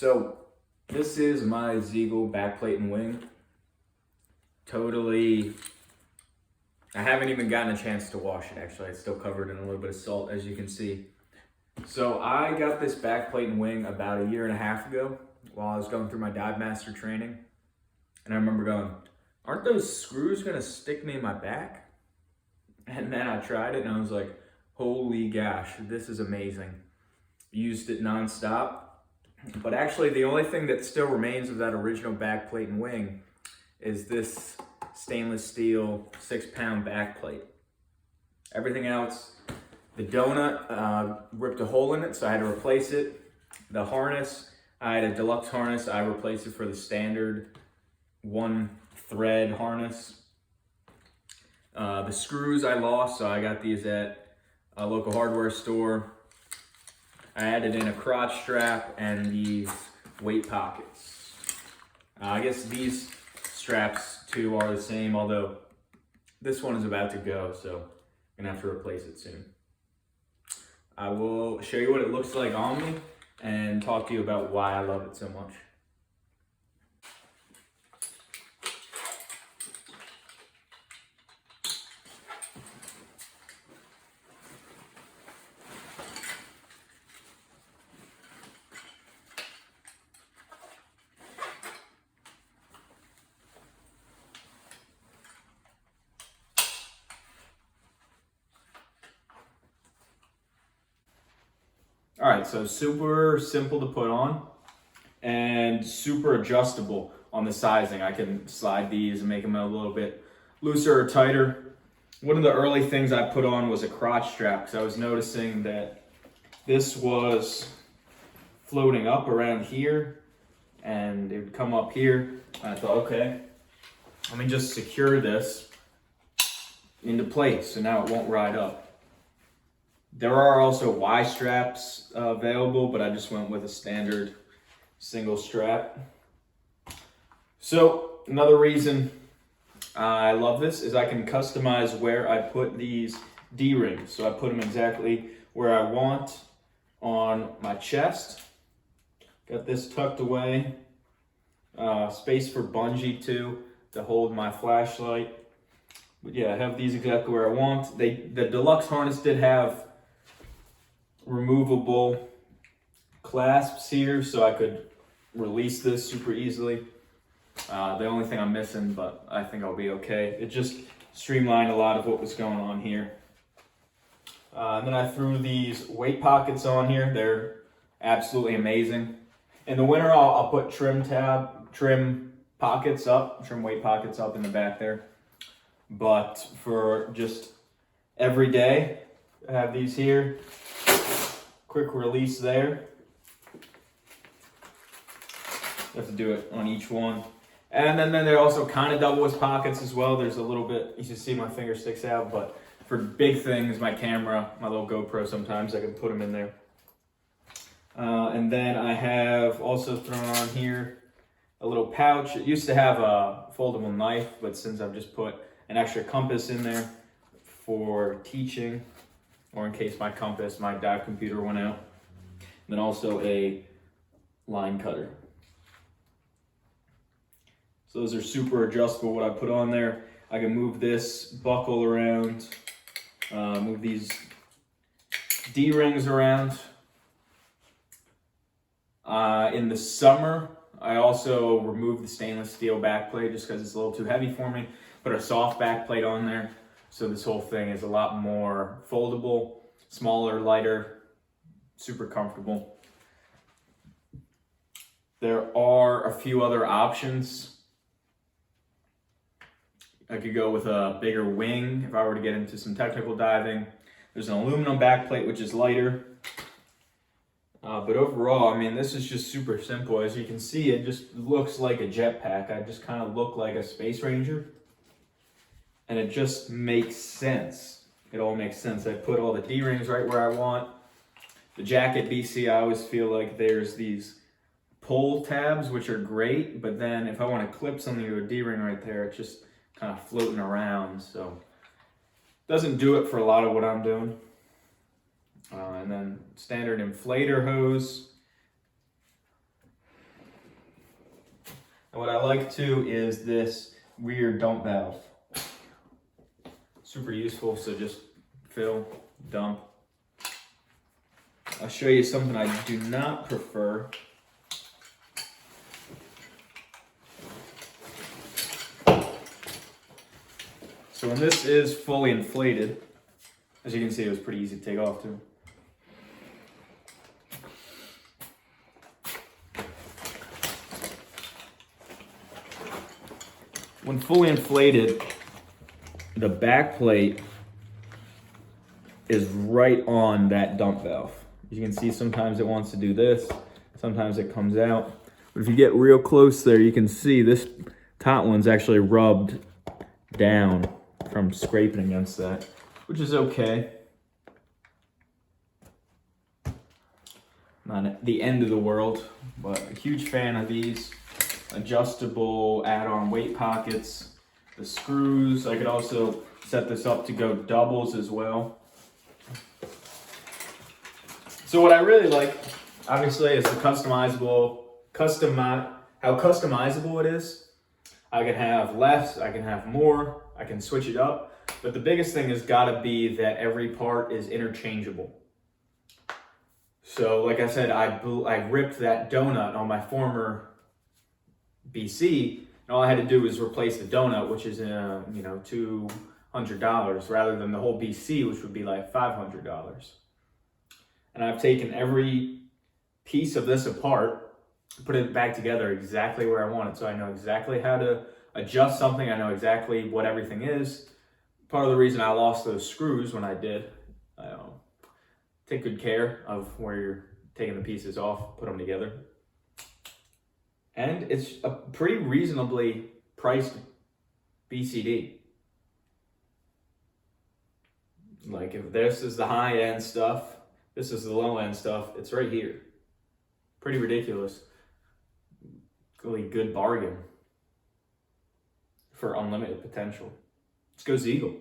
So this is my Zeagle backplate and wing. Totally, I haven't even gotten a chance to wash it actually. It's still covered in a little bit of salt, as you can see. So I got this backplate and wing about 1.5 years ago while I was going through my divemaster training. And I remember going, aren't those screws gonna stick me in my back? And then I tried it and I was like, holy gosh, this is amazing. Used it nonstop. But actually the only thing that still remains of that original backplate and wing is this stainless steel 6-pound backplate. Everything else, the donut ripped a hole in it, so I had to replace it. The harness, I had a deluxe harness. I replaced it for the standard 1-thread harness. The screws I lost, so I got these at a local hardware store. I added in a crotch strap and these weight pockets. I guess these straps too are the same, although this one is about to go, so I'm gonna have to replace it soon. I will show you what it looks like on me and talk to you about why I love it so much. All right, so super simple to put on and super adjustable on the sizing. I can slide these and make them a little bit looser or tighter. One of the early things I put on was a crotch strap because I was noticing that this was floating up around here and it would come up here. I thought, okay, let me just secure this into place so now it won't ride up. There are also Y straps available, but I just went with a standard single strap. So another reason I love this is I can customize where I put these D-rings. So I put them exactly where I want on my chest. Got this tucked away. Space for bungee too to hold my flashlight. But yeah, I have these exactly where I want. The deluxe harness did have removable clasps here, so I could release this super easily. The only thing I'm missing, but I think I'll be okay. It just streamlined a lot of what was going on here. And then I threw these weight pockets on here. They're absolutely amazing. In the winter, I'll put trim weight pockets up in the back there. But for just every day, I have these here. Quick release there. You have to do it on each one. And then they also kind of double as pockets as well. There's a little bit, you can see my finger sticks out, but for big things, my camera, my little GoPro, sometimes I can put them in there. And then I have also thrown on here a little pouch. It used to have a foldable knife, but since I've just put an extra compass in there for teaching, or in case my dive computer went out. And then also a line cutter. So those are super adjustable, what I put on there. I can move this buckle around, move these D-rings around. In the summer, I also removed the stainless steel backplate just because it's a little too heavy for me. Put a soft backplate on there. So this whole thing is a lot more foldable, smaller, lighter, super comfortable. There are a few other options. I could go with a bigger wing if I were to get into some technical diving. There's an aluminum backplate, which is lighter. But overall, I mean, this is just super simple. As you can see, it just looks like a jetpack. I just kind of look like a space ranger. And it just makes sense. It all makes sense. I put all the D-rings right where I want. The jacket BC, I always feel like there's these pull tabs, which are great. But then if I want to clip something to a D-ring right there, it's just kind of floating around. So it doesn't do it for a lot of what I'm doing. And then standard inflator hose. And what I like too is this rear dump valve. Super useful, so just fill, dump. I'll show you something I do not prefer. So when this is fully inflated, as you can see, it was pretty easy to take off too. When fully inflated, the back plate is right on that dump valve. As you can see, sometimes it wants to do this, sometimes it comes out. But if you get real close there, you can see this top one's actually rubbed down from scraping against that, which is okay. Not the end of the world, but a huge fan of these adjustable add-on weight pockets, the screws. I could also set this up to go doubles as well. So what I really like, obviously, is the how customizable it is. I can have less, I can have more, I can switch it up. But the biggest thing has got to be that every part is interchangeable. So like I said, I ripped that donut on my former BC, and all I had to do was replace the donut, which is $200, rather than the whole BC, which would be like $500. And I've taken every piece of this apart, put it back together exactly where I want it, so I know exactly how to adjust something. I know exactly what everything is. Part of the reason I lost those screws when I did, take good care of where you're taking the pieces off, put them together. And it's a pretty reasonably priced BCD. Like if this is the high-end stuff, this is the low-end stuff, it's right here. Pretty ridiculous. Really good bargain for unlimited potential. Let's go Zeagle.